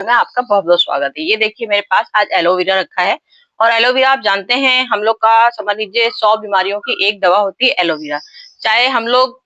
में आपका बहुत बहुत स्वागत है। ये देखिए मेरे पास आज एलोवेरा रखा है और एलोवेरा आप जानते हैं हम लोग का समझ लीजिए 100 बीमारियों की एक दवा होती है एलोवेरा। चाहे हम लोग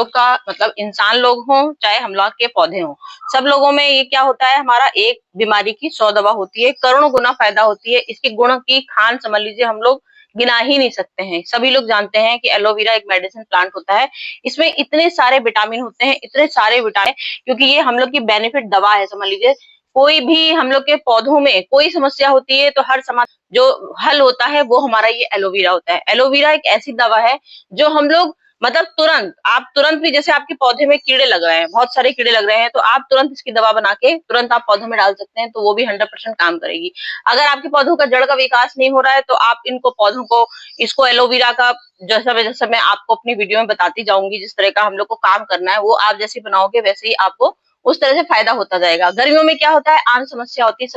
का मतलब इंसान लोग हों चाहे हम लोग के पौधे हों, सब लोगों में ये क्या होता है, हमारा एक बीमारी की 100 दवा होती है, करोड़ों गुना फायदा होती है। इसके गुण की खान समझ लीजिए हम लोग गिना ही नहीं सकते हैं। सभी लोग जानते हैं कि एलोवेरा एक मेडिसिन प्लांट होता है। इसमें इतने सारे विटामिन होते हैं, इतने सारे विटामिन, क्योंकि ये हम लोग की बेनिफिट दवा है। समझ लीजिए कोई भी हम लोग के पौधों में कोई समस्या होती है तो हर समाधान जो हल होता है वो हमारा ये एलोवेरा होता है। एलोवेरा एक ऐसी दवा है जो हम लोग मतलब तुरंत भी, जैसे आपके पौधे में कीड़े लग रहे हैं, बहुत सारे कीड़े लग रहे हैं, तो आप तुरंत इसकी दवा बना के तुरंत आप पौधों में डाल सकते हैं, तो वो भी 100% काम करेगी। अगर आपके पौधों का जड़ का विकास नहीं हो रहा है तो आप इनको पौधों को इसको एलोवेरा का जैसा मैं आपको अपनी वीडियो में बताती जाऊंगी, जिस तरह का हम लोग को काम करना है वो आप जैसे बनाओगे वैसे ही आपको उस तरह से फायदा होता जाएगा। गर्मियों में क्या होता है, आम समस्या होती है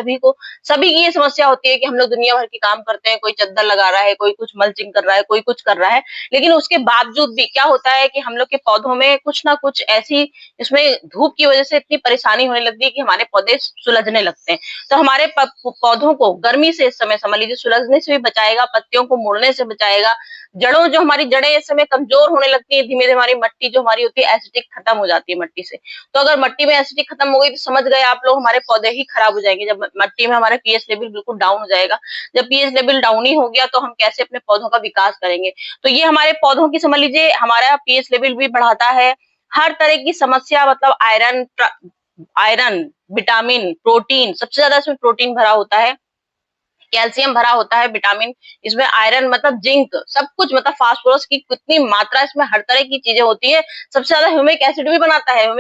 सभी की ये समस्या होती है कि हम लोग दुनिया भर के काम करते हैं, कोई चद्दर लगा रहा है, कोई कुछ मल्चिंग कर रहा है, कोई कुछ कर रहा है, लेकिन उसके बावजूद भी क्या होता है कि हम लोग के पौधों में कुछ ना कुछ ऐसी, इसमें धूप की वजह से इतनी परेशानी होने लगती है कि हमारे पौधे सुलझने लगते हैं। तो हमारे पौधों को गर्मी से इस समय समझ लीजिए सुलझने से भी बचाएगा, पत्तियों को मुड़ने से बचाएगा, जड़ों जो हमारी जड़ें इस समय कमजोर होने लगती है, धीमे धीमे हमारी मट्टी जो हमारी होती है एसिडिक खत्म हो जाती है मट्टी से। तो अगर मट्टी में एसिडिक खत्म हो गई तो समझ गए आप लोग हमारे पौधे ही खराब हो जाएंगे। जब मट्टी में हमारा पीएच लेवल बिल्कुल डाउन हो जाएगा, जब पीएच लेवल डाउन ही हो गया तो हम कैसे अपने पौधों का विकास करेंगे। तो ये हमारे पौधों की समझ लीजिए हमारा पीएच लेवल भी बढ़ाता है। हर तरह की समस्या मतलब आयरन, विटामिन, प्रोटीन, सबसे ज्यादा इसमें प्रोटीन भरा होता है, कैल्शियम भरा होता है, विटामिन, इसमें आयरन मतलब जिंक, सब कुछ मतलब फास्फोरस की कितनी मात्रा, इसमें हर तरह की चीजें होती है। सबसे ज्यादा ह्यूमिक एसिड भी बनाता है, जब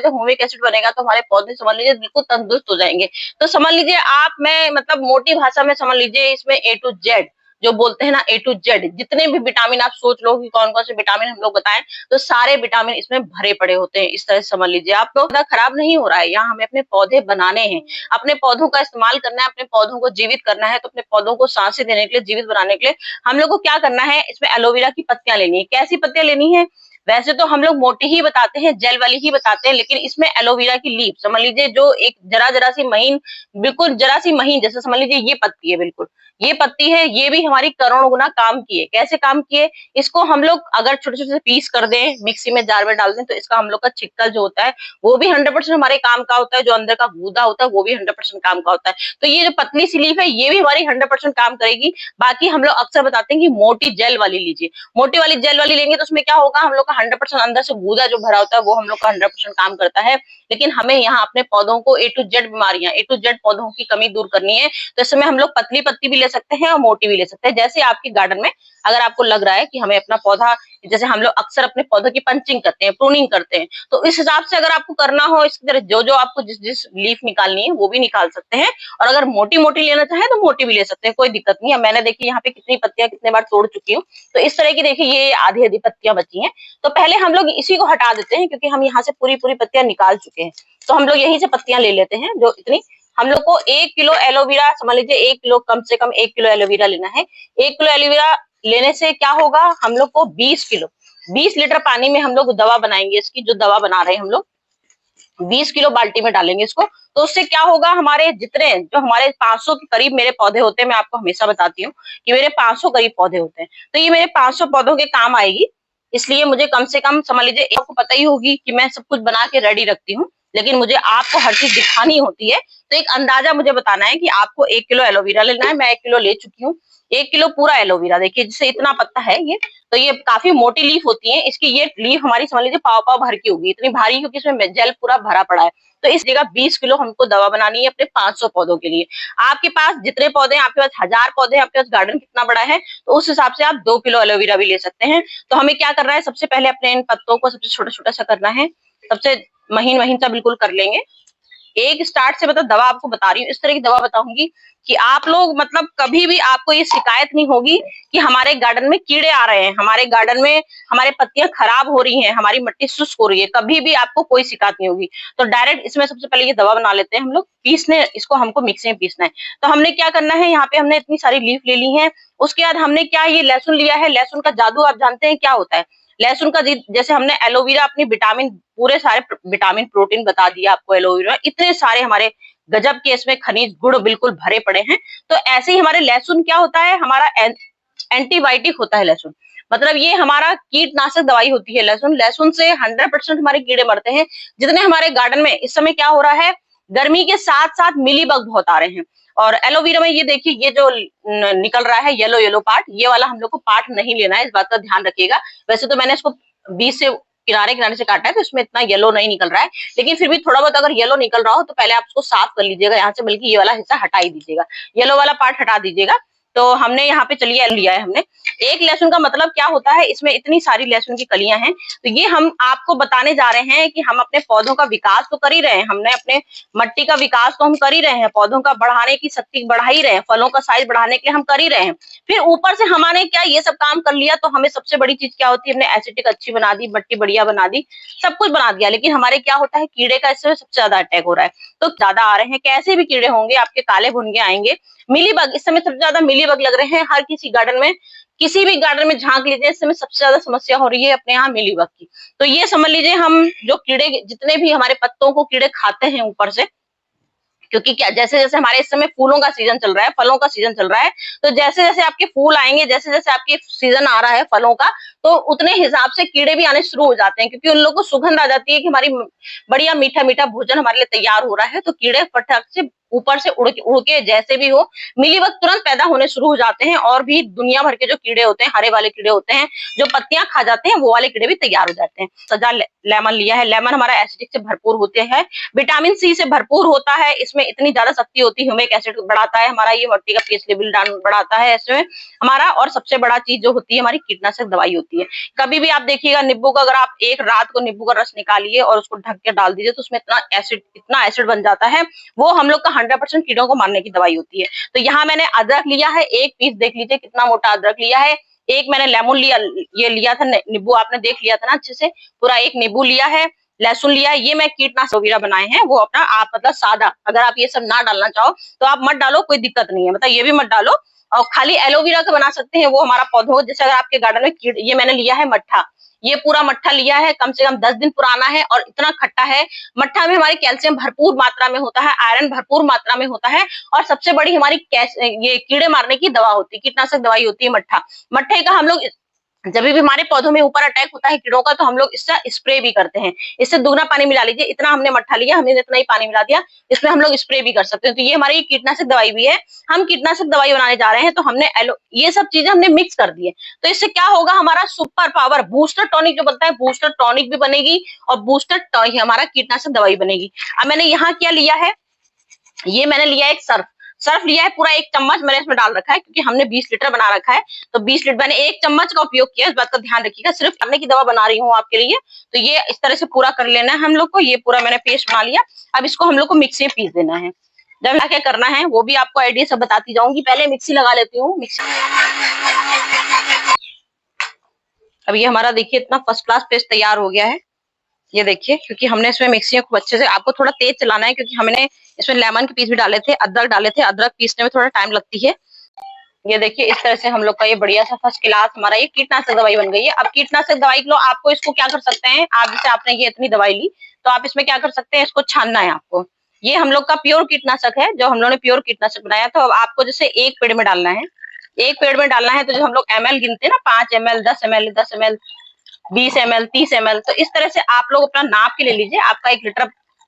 ह्यूमिक एसिड बनेगा तो हमारे पौधे समझ लीजिए बिल्कुल तंदुरुस्त हो जाएंगे। तो समझ लीजिए आप, मैं मतलब मोटी भाषा में समझ लीजिए इसमें ए टू जेड जो बोलते हैं ना, ए टू जेड जितने भी विटामिन आप सोच लो कि कौन कौन से विटामिन हम लोग बताएं, तो सारे विटामिन इसमें भरे पड़े होते हैं। इस तरह से समझ लीजिए आप लोग खराब नहीं हो रहा है, यहाँ हमें अपने पौधे बनाने हैं, अपने पौधों का इस्तेमाल करना है, अपने पौधों को जीवित करना है। तो अपने पौधों को सांसें देने के लिए, जीवित बनाने के लिए हम लोग को क्या करना है, इसमें एलोवेरा की पत्तियां लेनी है। कैसी पत्तियां लेनी है, वैसे तो हम लोग मोटी ही बताते हैं, जेल वाली ही बताते हैं, लेकिन इसमें एलोवेरा की लीफ समझ लीजिए जो एक जरा जरा सी महीन, बिल्कुल जरा सी महीन, जैसे समझ लीजिए ये पत्ती है, बिल्कुल ये पत्ती है, ये भी हमारी करोड़ों गुना काम की है। कैसे काम किए, इसको हम लोग अगर छोटे छोटे पीस कर दें, मिक्सी में जार में डाल दें, तो इसका हम लोग का छिक्कल जो होता है वो भी 100% हमारे काम का होता है, जो अंदर का गूदा होता है वो भी 100% काम का होता है। तो ये जो पतली सी लीफ है ये भी हमारी 100% काम करेगी। बाकी हम लोग अक्सर बताते हैं कि मोटी जेल वाली लीजिए, मोटी वाली जेल वाली लेंगे तो उसमें क्या होगा, हम लोग का 100% अंदर से गूदा जो भरा होता है वो हम लोग का 100% काम करता है। लेकिन हमें यहाँ अपने पौधों को ए टू जेड बीमारियां, ए टू जेड पौधों की कमी दूर करनी है, तो इस समय हम लोग पतली पत्ती भी ले सकते हैं और मोटी भी ले सकते हैं। जैसे आपके गार्डन में अगर आपको लग रहा है कि हमें अपना पौधा, जैसे हम लोग अक्सर अपने पौधों की पंचिंग करते हैं, प्रूनिंग करते हैं, तो इस हिसाब से अगर आपको करना हो, इसकी तरह जो जो आपको जिस जिस लीफ निकालनी है वो भी निकाल सकते हैं, और अगर मोटी मोटी लेना चाहे तो मोटी भी ले सकते हैं, कोई दिक्कत नहीं है। मैंने देखिए यहाँ पे कितनी पत्तियां कितने बार तोड़ चुकी हूँ, तो इस तरह की देखिए ये आधी आधी पत्तियां बची हैं। तो पहले हम लोग इसी को हटा देते हैं, क्योंकि हम यहाँ से पूरी पूरी पत्तियां निकाल चुके हैं, तो हम लोग यहीं से पत्तियां ले लेते हैं। जो इतनी हम लोग को 1 किलो एलोवेरा समझ लीजिए, 1 किलो कम से कम 1 किलो एलोवेरा लेना है। 1 किलो एलोवेरा लेने से क्या होगा, हम लोग को 20 लीटर पानी में हम लोग दवा बनाएंगे। इसकी जो दवा बना रहे हैं हम लोग 20 किलो बाल्टी में डालेंगे इसको, तो उससे क्या होगा, हमारे जितने जो हमारे 500 के करीब मेरे पौधे होते हैं, मैं आपको हमेशा बताती हूँ कि मेरे 500 करीब पौधे होते हैं, तो ये मेरे 500 पौधों के काम आएगी। इसलिए मुझे कम से कम समझ लीजिए, आपको पता ही होगी कि मैं सब कुछ बना के रेडी रखती हूँ, लेकिन मुझे आपको हर चीज दिखानी होती है। तो एक अंदाजा मुझे बताना है कि आपको 1 किलो एलोवेरा लेना है। मैं 1 किलो ले चुकी हूँ, 1 किलो पूरा एलोवेरा, देखिए जिससे इतना पत्ता है ये, तो ये काफी मोटी लीफ होती है, इसकी ये लीफ हमारी समझ लीजिए पाव पाव भर की होगी, इतनी भारी, क्योंकि इसमें जेल पूरा भरा पड़ा है। तो इस जगह 20 किलो हमको दवा बनानी है अपने 500 पौधों के लिए। आपके पास जितने पौधे हैं, आपके पास 1000 पौधे हैं, आपके पास गार्डन कितना बड़ा है, तो उस हिसाब से आप 2 किलो एलोवेरा भी ले सकते हैं। तो हमें क्या करना है, सबसे पहले अपने इन पत्तों को सबसे छोटा छोटा सा करना है, सबसे महीन महीन सा बिल्कुल कर लेंगे। एक स्टार्ट से मतलब दवा आपको बता रही हूँ, इस तरह की दवा बताऊंगी कि आप लोग मतलब कभी भी आपको ये शिकायत नहीं होगी कि हमारे गार्डन में कीड़े आ रहे हैं, हमारे गार्डन में हमारे पत्तियां खराब हो रही हैं, हमारी मिट्टी शुष्क हो रही है, कभी भी आपको कोई शिकायत नहीं होगी। तो डायरेक्ट इसमें सबसे पहले ये दवा बना लेते हैं हम लोग, पीसने इसको हमको मिक्सी में पीसना है। तो हमने क्या करना है, यहाँ पे हमने इतनी सारी लीफ ले ली है। उसके बाद हमने क्या, ये लहसुन लिया है। लहसुन का जादू आप जानते हैं क्या होता है। लहसुन का जैसे हमने एलोवेरा अपनी विटामिन, पूरे सारे विटामिन प्रोटीन बता दिया आपको, एलोवेरा इतने सारे हमारे गजब के इसमें खनिज गुण बिल्कुल भरे पड़े हैं। तो ऐसे ही हमारे लहसुन क्या होता है, हमारा एंटीबायोटिक होता है लहसुन। मतलब ये हमारा कीटनाशक दवाई होती है लहसुन। लहसुन से 100% हमारे कीड़े मरते हैं। जितने हमारे गार्डन में इस समय क्या हो रहा है, गर्मी के साथ साथ मिलीबग बहुत आ रहे हैं। और एलोवेरा में ये देखिए, ये जो निकल रहा है येलो येलो पार्ट, ये वाला हम लोग को पार्ट नहीं लेना है, इस बात का ध्यान रखिएगा। वैसे तो मैंने इसको बीच से किनारे किनारे से काटा है, तो इसमें इतना येलो नहीं निकल रहा है, लेकिन फिर भी थोड़ा बहुत अगर येलो निकल रहा हो तो पहले आप उसको साफ कर लीजिएगा यहाँ से, बल्कि ये वाला हिस्सा हटा ही दीजिएगा, येलो वाला पार्ट हटा दीजिएगा। तो हमने यहाँ पे चलिए लिया है हमने। एक लहसुन का मतलब क्या होता है, इसमें इतनी सारी लहसुन की कलियां हैं। तो ये हम आपको बताने जा रहे हैं कि हम अपने पौधों का विकास तो कर ही रहे हैं, हमने अपने मट्टी का विकास तो हम कर ही रहे हैं, पौधों का बढ़ाने की शक्ति बढ़ा ही रहे हैं, फलों का साइज बढ़ाने के लिए हम कर ही रहे हैं। फिर ऊपर से हमने क्या ये सब काम कर लिया, तो हमें सबसे बड़ी चीज क्या होती है, हमने एसिडिक अच्छी बना दी, मट्टी बढ़िया बना दी, सब कुछ बना दिया, लेकिन हमारे क्या होता है, कीड़े का इससे सबसे ज्यादा अटैक हो रहा है। तो ज्यादा आ रहे हैं, कैसे भी कीड़े होंगे, आपके काले भुनगे आएंगे। मिलीबग, इस समय सबसे ज्यादा मिलीबग लग रहे हैं हर किसी गार्डन में, किसी भी गार्डन में झांक लीजिए, इस समय सबसे ज्यादा समस्या हो रही है अपने यहाँ मिलीबग की। तो ये समझ लीजिए, हम जो कीड़े, जितने भी हमारे पत्तों को कीड़े खाते हैं ऊपर से, क्योंकि क्या, जैसे जैसे हमारे इस समय फूलों का सीजन चल रहा है, फलों का सीजन चल रहा है, तो जैसे जैसे आपके फूल आएंगे, जैसे जैसे आपके सीजन आ रहा है फलों का, तो उतने हिसाब से कीड़े भी आने शुरू हो जाते हैं, क्योंकि उन लोगों को सुगंध आ जाती है कि हमारी बढ़िया मीठा मीठा भोजन हमारे लिए तैयार हो रहा है। तो कीड़े फटाक से ऊपर से उड़ के जैसे भी हो, मिलीबग तुरंत पैदा होने शुरू हो जाते हैं, और भी दुनिया भर के जो कीड़े होते हैं, हरे वाले कीड़े होते हैं, जो पत्तियां खा जाते हैं, वो वाले कीड़े भी तैयार हो जाते हैं। सजा लेमन लिया है, लेमन हमारा एसिडिक से भरपूर होते हैं, विटामिन सी से भरपूर होता है, इसमें इतनी ज्यादा शक्ति होती है, ह्यूमिक एसिड बढ़ाता है हमारा, ये मट्टी का पीएच लेवल बढ़ाता है इसमें हमारा। और सबसे बड़ा चीज जो होती है हमारी कीटनाशक दवाई होती है। कभी भी आप देखिएगा नींबू का, अगर आप एक रात को नींबू का रस निकालिए और उसको ढक के डाल दीजिए, तो उसमें इतना एसिड बन जाता है, वो हम लोग का 100% कीड़ों को मारने की दवाई होती है। तो यहाँ मैंने अदरक लिया है, एक पीस देख लीजिए कितना मोटा अदरक लिया है। एक मैंने लेमन लिया, ये लिया था नींबू, आपने देख लिया था ना अच्छे से, पूरा एक नींबू लिया है, लहसुन लिया है। ये मैं कीटनाशक वगैरह बनाए हैं, वो अपना आप मतलब सादा, अगर आप ये सब ना डालना चाहो तो आप मत डालो, कोई दिक्कत नहीं है, मतलब ये भी मत डालो। और खाली एलोवेरा का बना सकते हैं, वो हमारा पौधों, जैसे अगर आपके गार्डन में ये मैंने लिया है मट्ठा, ये पूरा मट्ठा लिया है, कम से कम 10 दिन पुराना है और इतना खट्टा है। मट्ठा में हमारी कैल्शियम भरपूर मात्रा में होता है, आयरन भरपूर मात्रा में होता है, और सबसे बड़ी हमारी ये कीड़े मारने की दवा होती है, कीटनाशक दवाई होती है मट्ठा। मट्ठे का हम लोग जब भी हमारे पौधों में ऊपर अटैक होता है कीड़ों का, तो हम लोग इसका स्प्रे भी करते हैं। इससे दुगना पानी मिला लीजिए, इतना हमने मट्ठा लिया, हमने इतना ही पानी मिला दिया, इसमें हम लोग स्प्रे भी कर सकते हैं। तो ये हमारी कीटनाशक दवाई भी है। हम कीटनाशक दवाई बनाने जा रहे हैं, तो हमने ये सब चीजें हमने मिक्स कर दी है। तो इससे क्या होगा, हमारा सुपर पावर बूस्टर टॉनिक जो बनता है, बूस्टर टॉनिक भी बनेगी, और बूस्टर हमारा कीटनाशक दवाई बनेगी। अब मैंने यहाँ क्या लिया है, ये मैंने लिया एक सर्फ लिया है, पूरा 1 चम्मच मैंने इसमें डाल रखा है, क्योंकि हमने 20 लीटर बना रखा है, तो 20 लीटर मैंने 1 चम्मच का उपयोग किया, इस बात का ध्यान रखिएगा। सिर्फ खाने की दवा बना रही हूँ आपके लिए। तो ये इस तरह से पूरा कर लेना है हम लोग को, ये पूरा मैंने पेस्ट बना लिया। अब इसको हम लोग को मिक्सी में पीस देना है। जब क्या करना है वो भी आपको आइडिया सब बताती जाऊंगी, पहले मिक्सी लगा लेती हूँ। मिक्सी, अब ये हमारा देखिए इतना फर्स्ट क्लास पेस्ट तैयार हो गया है, ये देखिए, क्योंकि हमने इसमें मिक्सी खूब अच्छे से, आपको थोड़ा तेज चलाना है, क्योंकि हमने इसमें लेमन के पीस भी डाले थे, अदरक डाले थे, अदरक पीसने में थोड़ा टाइम लगती है। ये देखिए इस तरह से हम लोग का ये बढ़िया सा फर्स्ट क्लास हमारा ये कीटनाशक दवाई बन गई है। अब कीटनाशक दवाई के लिए आपको इसको क्या कर सकते हैं, आप जैसे आपने ये इतनी दवाई ली, तो आप इसमें क्या कर सकते हैं, इसको छानना है आपको। ये हम लोग का प्योर कीटनाशक है, जो हम लोगों ने प्योर कीटनाशक बनाया। तो अब आपको जैसे एक पेड़ में डालना है, एक पेड़ में डालना है, तो जो हम लोग ml गिनते हैं ना, 5 ml, 10 ml, 10 ml, 20 ml, 30 ml, तो इस तरह से आप लोग अपना नाप के ले लीजिए। आपका 1 लीटर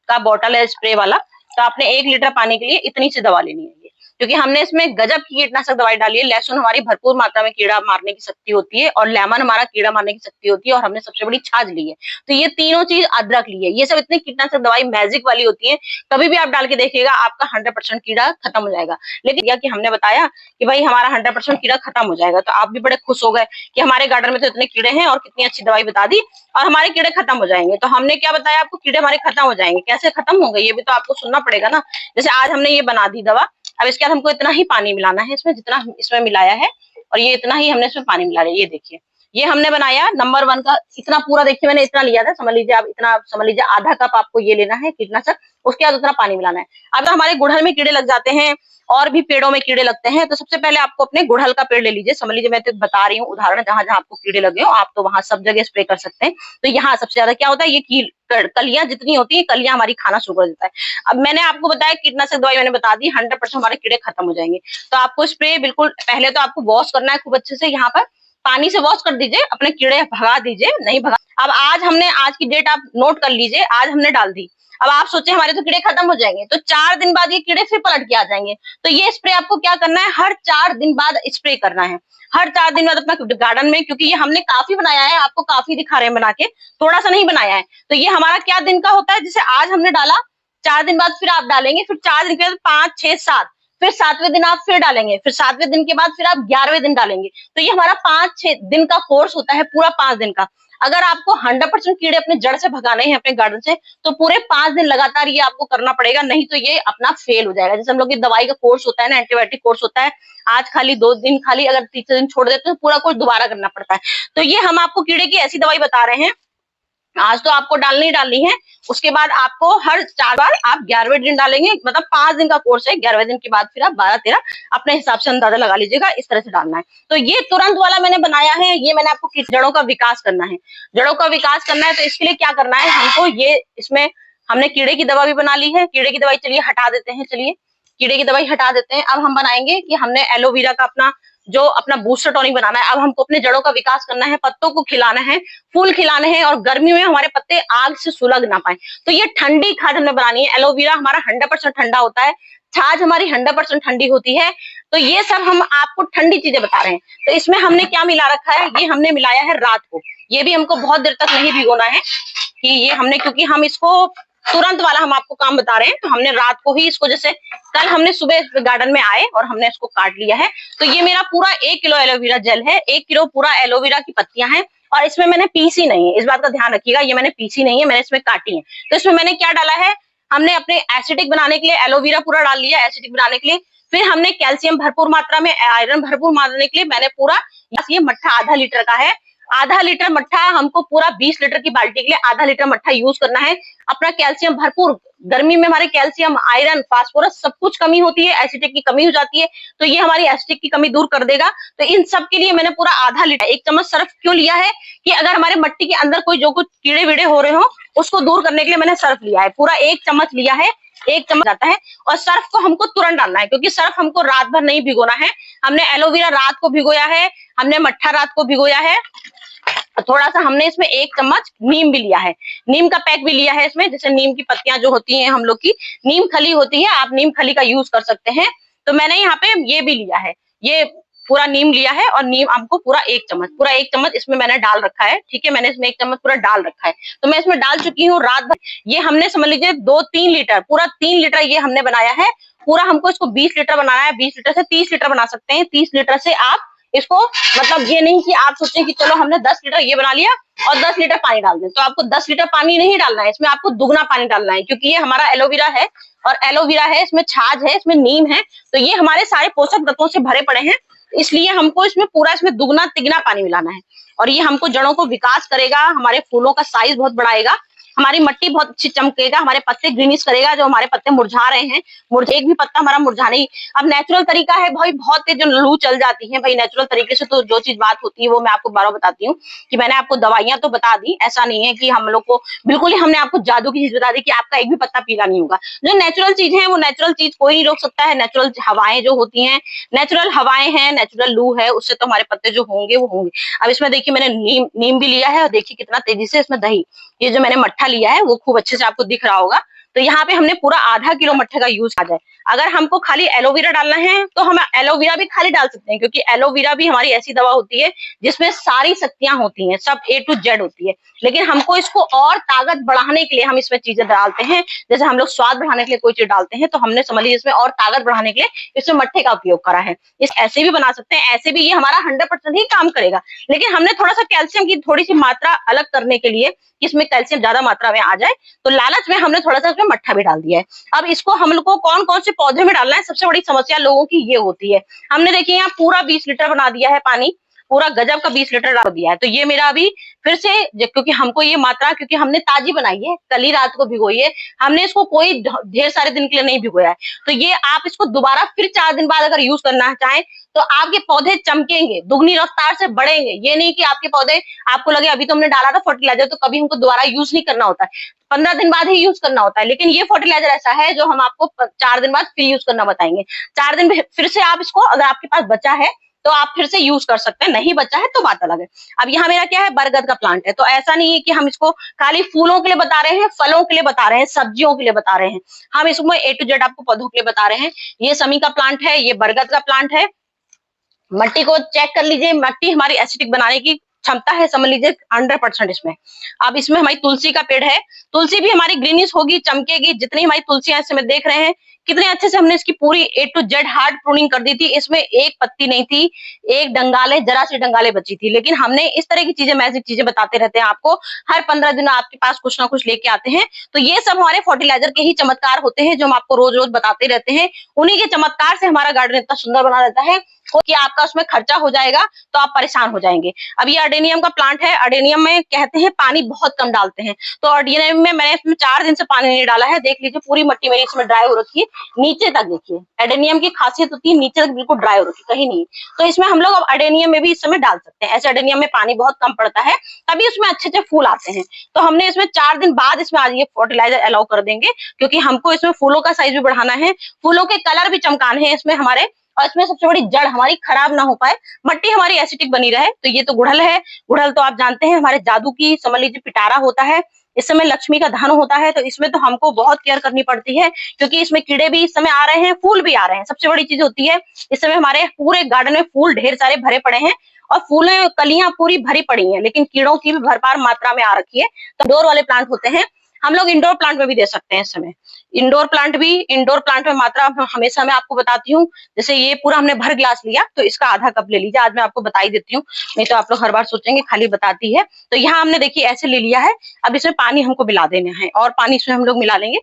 का बोतल है स्प्रे वाला, तो आपने 1 लीटर पानी के लिए इतनी सी दवा लेनी है, क्योंकि हमने इसमें गजब की कीटनाशक दवाई डाली है। लहसुन हमारी भरपूर मात्रा में कीड़ा मारने की शक्ति होती है, और लेमन हमारा कीड़ा मारने की शक्ति होती है, और हमने सबसे बड़ी छाछ ली है। तो ये तीनों चीज, अदरक ली है, ये सब इतनी कीटनाशक दवाई मैजिक वाली होती है। कभी भी आप डाल के देखिएगा, आपका 100% कीड़ा खत्म हो जाएगा। लेकिन यह कि हमने बताया कि भाई हमारा 100% कीड़ा खत्म हो जाएगा, तो आप भी बड़े खुश हो गए कि हमारे गार्डन में तो इतने कीड़े हैं, और कितनी अच्छी दवाई बता दी, और हमारे कीड़े खत्म हो जाएंगे। तो हमने क्या बताया आपको, कीड़े हमारे खत्म हो जाएंगे, कैसे खत्म होंगे ये भी तो आपको सुनना पड़ेगा ना। जैसे आज हमने ये बना दी दवा, अब इसके बाद हमको इतना ही पानी मिलाना है इसमें, जितना इसमें मिलाया है, और ये इतना ही हमने इसमें पानी मिला लिया। ये देखिए ये हमने बनाया नंबर 1 का। इतना पूरा देखिए मैंने इतना लिया था, समझ लीजिए आप इतना, समझ लीजिए आधा कप आपको ये लेना है कीटनाशक। उसके बाद उतना पानी मिलाना है। अगर हमारे गुड़हल में कीड़े लग जाते हैं और भी पेड़ों में कीड़े लगते हैं, तो सबसे पहले आपको अपने गुड़हल का पेड़ ले लीजिए। समझ लीजिए मैं तो बता रही हूँ उदाहरण, जहां जहां आपको कीड़े लगे हो आप तो वहां सब जगह स्प्रे कर सकते हैं। तो यहाँ सबसे ज्यादा क्या होता है, ये कलियां जितनी होती है, कलियां हमारी खाना शुरू कर देता है। अब मैंने आपको बताया कीटनाशक दवाई मैंने बता दी, 100% हमारे कीड़े खत्म हो जाएंगे। तो आपको स्प्रे बिल्कुल पहले तो आपको वॉश करना है खूब अच्छे से, यहाँ पर पानी से वॉश कर दीजिए, अपने कीड़े भगा दीजिए, नहीं भगा। अब आज की डेट आप नोट कर लीजिए, आज हमने डाल दी। अब आप सोचे हमारे तो कीड़े खत्म हो जाएंगे, तो 4 दिन बाद ये कीड़े फिर पलट के आ जाएंगे। तो ये स्प्रे आपको क्या करना है, हर 4 दिन बाद स्प्रे करना है। हर 4 दिन बाद अपना गार्डन में, क्योंकि ये हमने काफी बनाया है, आपको काफी दिखा रहे हैं बना के, थोड़ा सा नहीं बनाया है। तो ये हमारा क्या दिन का होता है, जैसे आज हमने डाला, 4 दिन बाद फिर आप डालेंगे, फिर 4 दिन के बाद 5, 6, 7, फिर 7वें दिन आप फिर डालेंगे, फिर 7वें दिन के बाद फिर आप 11वें दिन डालेंगे। तो ये हमारा 5-6 दिन का कोर्स होता है, पूरा 5 दिन का। अगर आपको 100% कीड़े अपने जड़ से भगाने हैं अपने गार्डन से, तो पूरे 5 दिन लगातार ये आपको करना पड़ेगा, नहीं तो ये अपना फेल हो जाएगा। जैसे हम लोग की दवाई का कोर्स होता है ना, एंटीबायोटिक कोर्स होता है, आज खाली 2 दिन खाली, अगर तीसरे दिन छोड़ देते हैं तो पूरा कोर्स दोबारा करना पड़ता है। तो ये हम आपको कीड़े की ऐसी दवाई बता रहे हैं, आज तो आपको डालनी है, उसके बाद आपको हर 4 बार आप 11वें दिन डालेंगे, मतलब 5 दिन का कोर्स है। 11वें दिन के बाद फिर आप 12-13 अपने हिसाब से अंदाजा लगा लीजिएगा, इस तरह से डालना है। तो ये तुरंत वाला मैंने बनाया है, ये मैंने आपको जड़ों का विकास करना है। जड़ों का विकास करना है तो इसके लिए क्या करना है हमको, ये इसमें हमने कीड़े की दवा भी बना ली है। कीड़े की दवाई चलिए हटा देते हैं, चलिए कीड़े की दवाई हटा देते हैं। अब हम बनाएंगे कि हमने एलोवेरा का अपना बूस्टर टॉनिक बनाना है। अब हमको अपने जड़ों का विकास करना है, पत्तों को खिलाना है, फूल खिलाने हैं, और गर्मी में हमारे पत्ते आग से सुलग ना पाए। तो ये ठंडी खाद हमने बनानी है। एलोवेरा हमारा 100% ठंडा होता है, छाछ हमारी 100% ठंडी होती है। तो ये सब हम आपको ठंडी चीजें बता रहे हैं। तो इसमें हमने क्या मिला रखा है, ये हमने मिलाया है रात को। ये भी हमको बहुत देर तक नहीं भिगोना है, कि ये हमने, क्योंकि हम इसको तुरंत वाला हम आपको काम बता रहे हैं, तो हमने रात को ही इसको, जैसे कल हमने सुबह गार्डन में आए और हमने इसको काट लिया है। तो ये मेरा पूरा 1 किलो एलोवेरा जेल है, 1 किलो पूरा एलोवेरा की पत्तियां हैं, और इसमें मैंने पीसी नहीं है, इस बात का ध्यान रखिएगा, ये मैंने पीसी नहीं है, मैंने इसमें काटी है। तो इसमें मैंने क्या डाला है, हमने अपने एसिडिक बनाने के लिए एलोवेरा पूरा डाल लिया, एसिडिक बनाने के लिए। फिर हमने कैल्शियम भरपूर मात्रा में, आयरन भरपूर मारने के लिए मैंने पूरा, ये मट्ठा आधा लीटर का है, आधा लीटर मट्ठा हमको पूरा 20 लीटर की बाल्टी के लिए आधा लीटर मट्ठा यूज करना है। अपना कैल्शियम भरपूर, गर्मी में हमारे कैल्शियम, आयरन, फास्फोरस सब कुछ कमी होती है, एसिडिक की कमी हो जाती है, तो ये हमारी एसिडिक की कमी दूर कर देगा। तो इन सब के लिए मैंने पूरा आधा लीटर, 1 चम्मच सर्फ क्यों लिया है, कि अगर हमारे मिट्टी के अंदर कोई जो कुछ कीड़े वीड़े हो रहे हो उसको दूर करने के लिए मैंने सर्फ लिया है, पूरा 1 चम्मच लिया है, 1 चम्मच आता है। और सर्फ को हमको तुरंत डालना है, क्योंकि सर्फ हमको रात भर नहीं भिगोना है। हमने एलोवेरा रात को भिगोया है, हमने मट्ठा रात को भिगोया है, थोड़ा सा हमने इसमें 1 चम्मच नीम भी लिया है, नीम का पैक भी लिया है इसमें। जैसे नीम की पत्तियां जो होती हैं हम लोग की, नीम खली होती है, आप नीम खली का यूज कर सकते हैं। तो मैंने यहाँ पे ये भी लिया है, ये पूरा नीम लिया है, और नीम आपको पूरा 1 चम्मच, पूरा 1 चम्मच इसमें मैंने डाल रखा है, ठीक है। मैंने इसमें 1 चम्मच पूरा डाल रखा है, तो मैं इसमें डाल चुकी हूँ रात भर। ये हमने समझ लीजिए 2-3 लीटर, पूरा 3 लीटर ये हमने बनाया है। पूरा हमको इसको 20 लीटर बनाना है, 20 लीटर से 30 लीटर बना सकते हैं। 30 लीटर से आप इसको, मतलब ये नहीं कि आप सोचें कि चलो हमने 10 लीटर ये बना लिया और 10 लीटर पानी डाल दें, तो आपको 10 लीटर पानी नहीं डालना है, इसमें आपको दुगना पानी डालना है, क्योंकि ये हमारा एलोवेरा है, और एलोवेरा है, इसमें छाछ है, इसमें नीम है, तो ये हमारे सारे पोषक तत्वों से भरे पड़े हैं। इसलिए हमको इसमें पूरा, इसमें दुगना तिगना पानी मिलाना है, और ये हमको जड़ों को विकास करेगा, हमारे फूलों का साइज बहुत बढ़ाएगा, हमारी मिट्टी बहुत अच्छी चमकेगा, हमारे पत्ते ग्रीनिश करेगा, जो हमारे पत्ते मुरझा रहे हैं, एक भी पत्ता हमारा मुरझा नहीं। अब नेचुरल तरीका है भाई, बहुत तेज जो लू चल जाती है भाई, नेचुरल तरीके से तो जो चीज बात होती है वो मैं आपको बार बताती हूँ, कि मैंने आपको दवाइयां तो बता दी, ऐसा नहीं है कि हम लोग को बिल्कुल ही हमने आपको जादू की चीज बता दी कि आपका एक भी पत्ता पीला नहीं होगा। जो नेचुरल चीज है वो नेचुरल चीज कोई नहीं रोक सकता है। नेचुरल हवाएं जो होती हैं, नेचुरल हवाएं हैं, नेचुरल लू है, उससे तो हमारे पत्ते जो होंगे वो होंगे। अब इसमें देखिए मैंने नीम भी लिया है, और देखिए कितना तेजी से इसमें दही, ये जो मैंने मट्ठा लिया है वो खूब अच्छे से आपको दिख रहा होगा। तो यहाँ पे हमने पूरा आधा किलो मट्ठे का यूज आ जाए। अगर हमको खाली एलोवेरा डालना है तो हम एलोवेरा भी खाली डाल सकते हैं, क्योंकि एलोवेरा भी हमारी ऐसी दवा होती है जिसमें सारी शक्तियां होती हैं, सब A to Z होती है। लेकिन हमको इसको और ताकत बढ़ाने के लिए हम इसमें चीजें डालते हैं, जैसे हम लोग स्वाद बढ़ाने के लिए कोई चीज डालते हैं, तो हमने समझ लीजिए इसमें और ताकत बढ़ाने के लिए इसमें मट्ठे का उपयोग करा है। इस ऐसे भी बना सकते हैं, ऐसे भी ये हमारा 100% ही काम करेगा, लेकिन हमने थोड़ा सा कैल्शियम की थोड़ी सी मात्रा अलग करने के लिए, इसमें कैल्शियम ज्यादा मात्रा में आ जाए, तो लालच में हमने थोड़ा सा इसमें मट्ठा भी डाल दिया है। अब इसको हम लोग को कौन कौन से पौधे में डालना है, सबसे बड़ी समस्या लोगों की ये होती है। हमने देखिए यहाँ पूरा 20 लीटर बना दिया है पानी, पूरा गजब का 20 लीटर डाल दिया है। तो ये मेरा अभी फिर से, क्योंकि हमको ये मात्रा, क्योंकि हमने ताजी बनाई है, कल ही रात को भिगोई है, हमने इसको कोई ढेर सारे दिन के लिए नहीं भिगोया है। तो ये आप इसको दोबारा फिर 4 दिन बाद अगर यूज करना चाहें तो आपके पौधे चमकेंगे, दुगनी रफ्तार से बढ़ेंगे। ये नहीं कि आपके पौधे, आपको लगे अभी तो हमने डाला था फर्टिलाइजर तो कभी हमको दोबारा यूज नहीं करना होता है, 15 दिन बाद ही यूज करना होता है। लेकिन ये फर्टिलाइजर ऐसा है जो हम आपको 4 दिन बाद फिर यूज करना बताएंगे। 4 दिन फिर से आप इसको, अगर आपके पास बचा है तो आप फिर से यूज कर सकते हैं, नहीं बचा है तो बात अलग है। अब यहाँ मेरा क्या है, बरगद का प्लांट है। तो ऐसा नहीं है कि हम इसको खाली फूलों के लिए बता रहे हैं, फलों के लिए बता रहे हैं, सब्जियों के लिए बता रहे हैं, हम इसमें A to Z आपको पौधों के लिए बता रहे हैं। ये समी का प्लांट है, ये बरगद का प्लांट है। मट्टी को चेक कर लीजिए, मट्टी हमारी एसिडिक बनाने की क्षमता है, समझ लीजिए 100% इसमें। अब इसमें हमारी तुलसी का पेड़ है, तुलसी भी हमारी ग्रीनिश होगी, चमकेगी। जितनी हमारी तुलसियां इस समय देख रहे हैं, कितने अच्छे से हमने इसकी पूरी A to Z hard pruning कर दी थी। इसमें एक पत्ती नहीं थी, एक डंगाले, जरा सी डंगाले बची थी। लेकिन हमने इस तरह की चीजें, मैजिक चीजें बताते रहते हैं आपको, हर 15 दिन आपके पास कुछ ना कुछ लेके आते हैं। तो ये सब हमारे फर्टिलाइजर के ही चमत्कार होते हैं जो हम आपको रोज रोज बताते रहते हैं। उन्हीं के चमत्कार से हमारा गार्डन इतना सुंदर बना रहता है कि आपका उसमें खर्चा हो जाएगा तो आप परेशान हो जाएंगे। अब ये अडेनियम का प्लांट है। अडेनियम में कहते हैं पानी बहुत कम डालते हैं, तो अडेनियम में मैंने इसमें 4 दिन से पानी नहीं डाला है। देख लीजिए पूरी मिट्टी मेरी इसमें ड्राई हो रखी है, नीचे तक देखिए। एडेनियम की खासियत होती है नीचे तक बिल्कुल ड्राई हो रखी, कहीं नहीं। तो इसमें हम लोग अब अडेनियम में भी इस समय डाल सकते हैं। ऐसे अडेनियम में पानी बहुत कम पड़ता है, तभी उसमें अच्छे अच्छे फूल आते हैं। तो हमने इसमें 4 दिन बाद इसमें आज ये फर्टिलाइजर अलाउ कर देंगे, क्योंकि हमको इसमें फूलों का साइज भी बढ़ाना है, फूलों के कलर भी चमकाने हैं इसमें हमारे, और इसमें सबसे बड़ी जड़ हमारी खराब ना हो पाए, मट्टी हमारी एसिडिक बनी रहे। तो ये तो गुड़हल है। गुड़हल तो आप जानते हैं हमारे जादू की, समझ लीजिए पिटारा होता है, इस समय लक्ष्मी का धन होता है। तो इसमें तो हमको बहुत केयर करनी पड़ती है, क्योंकि इसमें कीड़े भी इस समय आ रहे हैं, फूल भी आ रहे हैं। सबसे बड़ी चीज होती है, इस समय हमारे पूरे गार्डन में फूल ढेर सारे भरे पड़े हैं, और फूलें कलियां पूरी भरी पड़ी हैं, लेकिन कीड़ों की भी भरपूर मात्रा में आ रखी है। तो इंडोर वाले प्लांट होते हैं, हम लोग इंडोर प्लांट में भी दे सकते हैं इस समय। इंडोर प्लांट में मात्रा हमेशा मैं आपको बताती हूँ। जैसे ये पूरा हमने भर ग्लास लिया, तो इसका आधा कप ले लीजिए। आज मैं आपको बता ही देती हूँ, नहीं तो आप लोग हर बार सोचेंगे खाली बताती है। तो यहाँ हमने देखिए ऐसे ले लिया है। अब इसमें पानी हमको मिला देना है, और पानी इसमें हम लोग मिला लेंगे।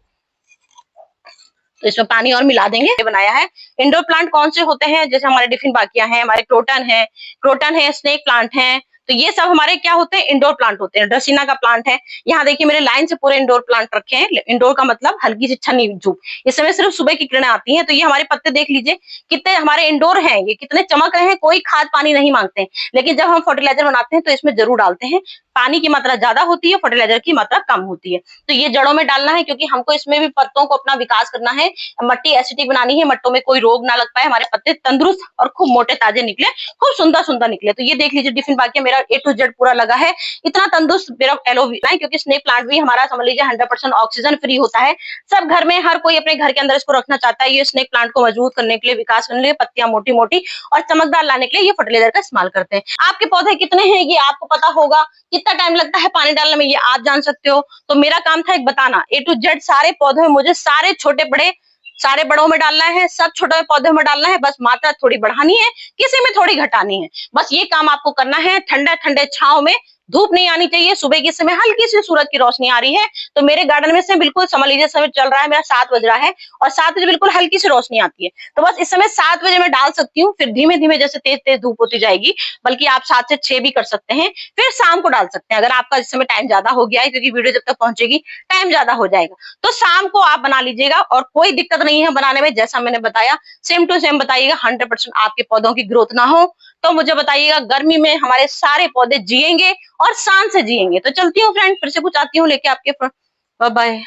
तो इसमें पानी और मिला देंगे। बनाया है। इंडोर प्लांट कौन से होते हैं, जैसे हमारे डिफिन बाकिया है, हमारे क्रोटन है, स्नेक प्लांट है। तो ये सब हमारे क्या होते हैं, इंडोर प्लांट होते हैं। ड्रेसिना का प्लांट है। यहाँ देखिए मेरे लाइन से पूरे इंडोर प्लांट रखे हैं। इंडोर का मतलब हल्की सी छन्नी धूप, इस समय सिर्फ सुबह की किरणें आती हैं। तो ये हमारे पत्ते देख लीजिए कितने हमारे इंडोर हैं, ये कितने चमक रहे हैं, कोई खाद पानी नहीं मांगते हैं। लेकिन जब हम फर्टिलाइजर बनाते हैं तो इसमें जरूर डालते हैं। पानी की मात्रा ज्यादा होती है, फर्टिलाइजर की मात्रा कम होती है। तो ये जड़ों में डालना है, क्योंकि हमको इसमें भी पत्तों को अपना विकास करना है। मट्टी एसिडिक बनानी है, मट्टों में कोई रोग ना लग पाए, हमारे पत्ते तंदुरुस्त और खूब मोटे ताजे निकले, खूब सुंदर सुंदर निकले। तो ये देख लीजिए डिफिन बाकिया मेरा A to Z पूरा लगा है। इतना तंदुरुस्त मेरा एलोवेरा है, क्योंकि स्नेक प्लांट भी हमारा समझ लीजिए 100% ऑक्सीजन फ्री होता है। सब घर में हर कोई अपने घर के अंदर इसको रखना चाहता है। ये स्नेक प्लांट को मजबूत करने के लिए, विकास करने के लिए, पत्तियां मोटी मोटी और चमकदार लाने के लिए ये फर्टिलाइजर का इस्तेमाल करते हैं। आपके पौधे कितने हैं ये आपको पता होगा, कितना टाइम लगता है पानी डालने में ये आप जान सकते हो। तो मेरा काम था एक बताना, A to Z सारे पौधे में मुझे सारे छोटे बड़े सारे बड़ों में डालना है, सब छोटे पौधों में डालना है। बस मात्रा थोड़ी बढ़ानी है, किसी में थोड़ी घटानी है, बस ये काम आपको करना है। ठंडे ठंडे छांव में, धूप नहीं आनी चाहिए। सुबह के समय हल्की सी सूरज की रोशनी आ रही है, तो मेरे गार्डन में से बिल्कुल समझ लीजिए समय चल रहा है मेरा 7 बज रहा है, और 7 बजे बिल्कुल हल्की सी रोशनी आती है। तो बस इस समय 7 बजे मैं डाल सकती हूँ, फिर धीमे धीमे जैसे तेज तेज धूप होती जाएगी, बल्कि आप 7 से 6 भी कर सकते हैं, फिर शाम को डाल सकते हैं। अगर आपका इस समय टाइम ज्यादा हो गया है, क्योंकि वीडियो जब तक पहुंचेगी टाइम ज्यादा हो जाएगा, तो शाम को आप बना लीजिएगा, और कोई दिक्कत नहीं है बनाने में। जैसा मैंने बताया सेम टू सेम बताइएगा, 100% आपके पौधों की ग्रोथ ना हो तो मुझे बताइएगा। गर्मी में हमारे सारे पौधे जिएंगे और शान से जिएंगे। तो चलती हूँ फ्रेंड, फिर से कुछ आती हूँ लेके आपके। Bye bye.